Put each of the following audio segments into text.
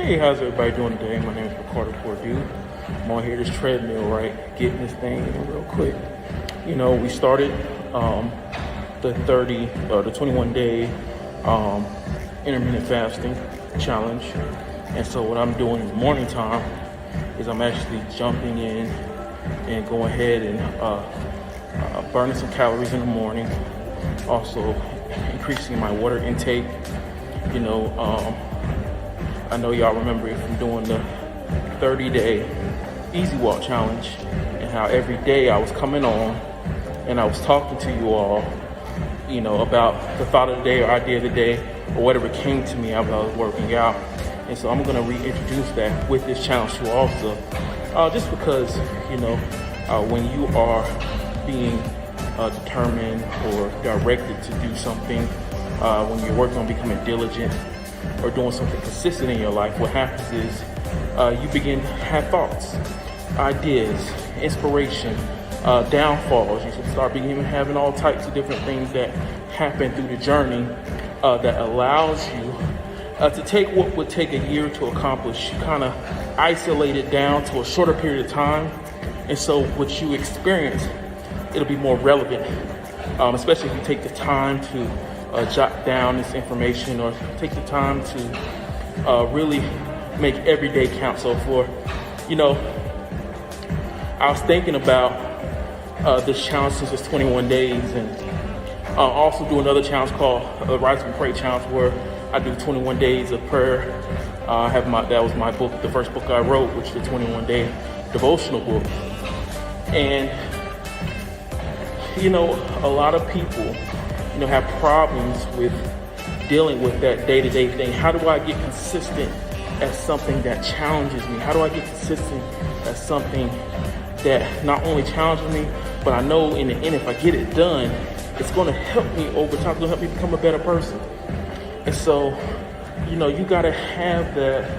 Hey, how's everybody doing today? My name is Ricardo Purdue. I'm on here this treadmill, right? Getting this thing in real quick. You know, we started the 21-day intermittent fasting challenge. And so what I'm doing in the morning time is I'm actually jumping in and going ahead and burning some calories in the morning. Also increasing my water intake. You know, I know y'all remember it from doing the 30-day easy walk challenge and how every day I was coming on and I was talking to you all, you know, about the thought of the day or idea of the day or whatever came to me as I was working out. And so I'm going to reintroduce that with this challenge too also, just because, you know, when you are being determined or directed to do something, when you're working on becoming diligent or doing something consistent in your life, what happens is you begin to have thoughts, ideas, inspiration, downfalls. You should start beginning having all types of different things that happen through the journey that allows you to take what would take a year to accomplish, kind of isolate it down to a shorter period of time. And so what you experience, it'll be more relevant, especially if you take the time to jot down this information or take the time to really make every day count. So for, you know, I was thinking about this challenge since it's 21 days and also do another challenge called the Rise and Pray challenge where I do 21 days of prayer. That was my book, the first book I wrote, which is the 21-day devotional book. And, you know, a lot of people, you know, have problems with dealing with that day-to-day thing. How do I get consistent at something that challenges me? How do I get consistent at something that not only challenges me, but I know in the end, if I get it done, it's going to help me over time. It's going to help me become a better person. And so, you know, you got to have that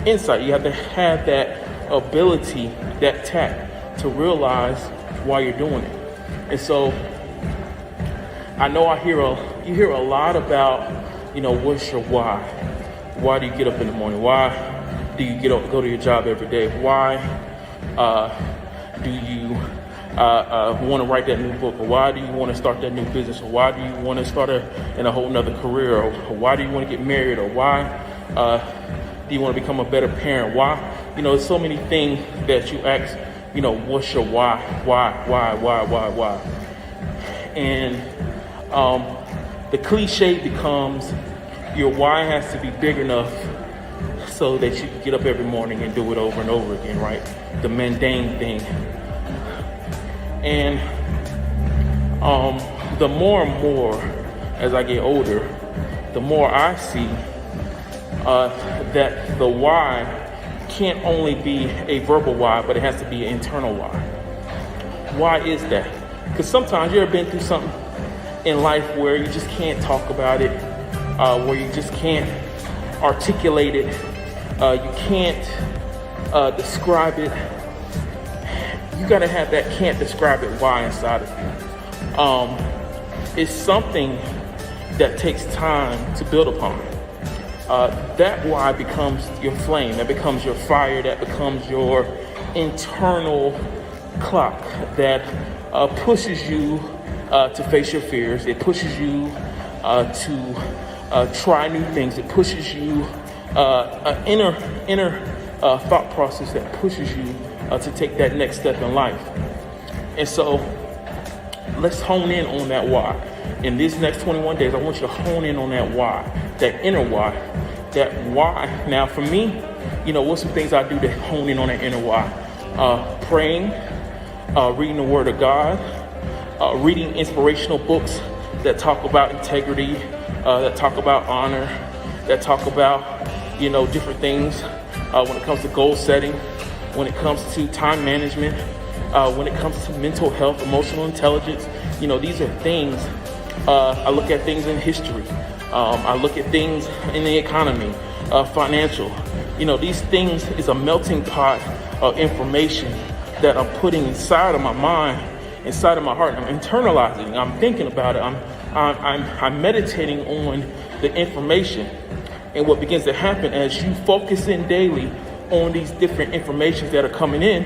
insight. You have to have that ability, that tact to realize why you're doing it. And so I know you hear a lot about, you know, what's your why? Why do you get up in the morning? Why do you go to your job every day? Why do you want to write that new book? Or why do you want to start that new business? Or why do you want to start in a whole nother career? Or why do you want to get married? Or why do you want to become a better parent? Why? You know, there's so many things that you ask, you know, what's your why? Why? And the cliche becomes your why has to be big enough so that you can get up every morning and do it over and over again, right? The mundane thing. And the more and more as I get older, the more I see that the why can't only be a verbal why, but it has to be an internal why. Why is that? Because sometimes you ever been through something in life where you just can't talk about it, where you just can't articulate it, you can't describe it. You gotta have that can't describe it why inside of you. It's something that takes time to build upon. That why becomes your flame, that becomes your fire, that becomes your internal clock that pushes you to face your fears. It pushes you to try new things. It pushes you an inner thought process that pushes you to take that next step in life. And so let's hone in on that why. In these next 21 days, I want you to hone in on that why, that inner why, that why. Now for me, you know, what's some things I do to hone in on that inner why? Praying, reading the Word of God, reading inspirational books that talk about integrity, that talk about honor, that talk about, you know, different things when it comes to goal setting, when it comes to time management, when it comes to mental health, emotional intelligence. You know, these are things, I look at things in history. I look at things in the economy, financial. You know, these things is a melting pot of information that I'm putting inside of my mind, inside of my heart. I'm internalizing. I'm thinking about it. I'm meditating on the information. And what begins to happen as you focus in daily on these different informations that are coming in,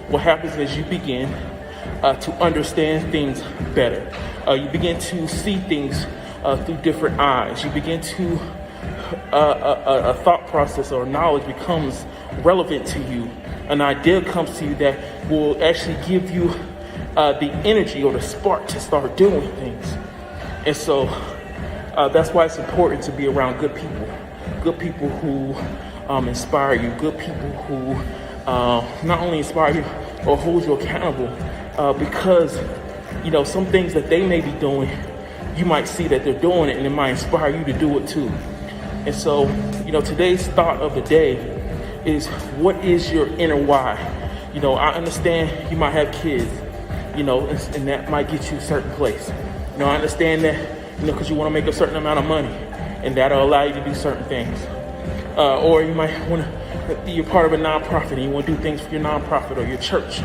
what happens is you begin to understand things better. You begin to see things through different eyes. You begin to, a thought process or knowledge becomes relevant to you. An idea comes to you that will actually give you the energy or the spark to start doing things. And so that's why it's important to be around good people who inspire you, good people who not only inspire you or hold you accountable, because some things that they may be doing, you might see that they're doing it and it might inspire you to do it too. And so today's thought of the day is, what is your inner why? I understand you might have kids, and that might get you a certain place. I understand that, because you want to make a certain amount of money, and that'll allow you to do certain things. Or you might want to, you're part of a nonprofit and you want to do things for your nonprofit or your church.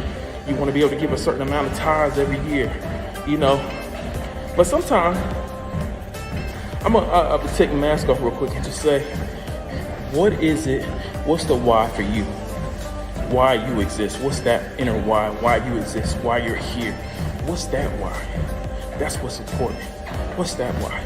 You want to be able to give a certain amount of tithes every year, But sometimes, I'm going to take the mask off real quick and just say, what is it? What's the why for you? Why you exist? What's that inner why? Why you exist? Why you're here? What's that why? That's what's important. What's that why?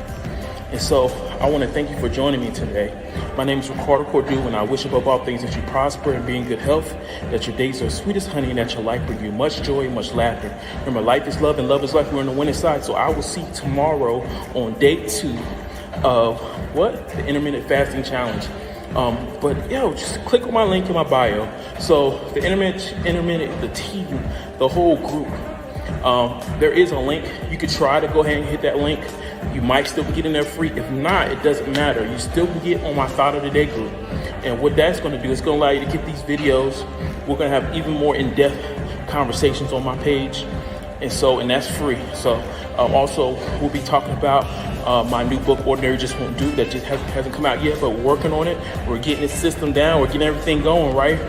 And so I want to thank you for joining me today. My name is Ricardo Cordu, and I wish above all things that you prosper and be in good health, that your days are sweet as honey, and that your life bring you much joy, much laughter. Remember, life is love and love is life. We're on the winning side. So I will see you tomorrow on day 2 of the intermittent fasting challenge. Just click on my link in my bio. So the intermittent, the team, the whole group, there is a link. You could try to go ahead and hit that link. You might still get in there free. If not, it doesn't matter. You still can get on my Thought of the Day group. And what that's going to do is going to allow you to get these videos. We're going to have even more in-depth conversations on my page. And that's free. So also, we'll be talking about my new book, Ordinary Just Won't Do, that just hasn't come out yet, but we're working on it. We're getting the system down. We're getting everything going, right?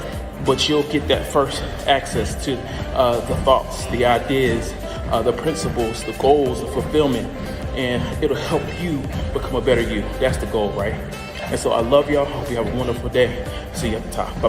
But you'll get that first access to the thoughts, the ideas, the principles, the goals, the fulfillment, and it'll help you become a better you. That's the goal, right? And so I love y'all. Hope you have a wonderful day. See you at the top. Bye.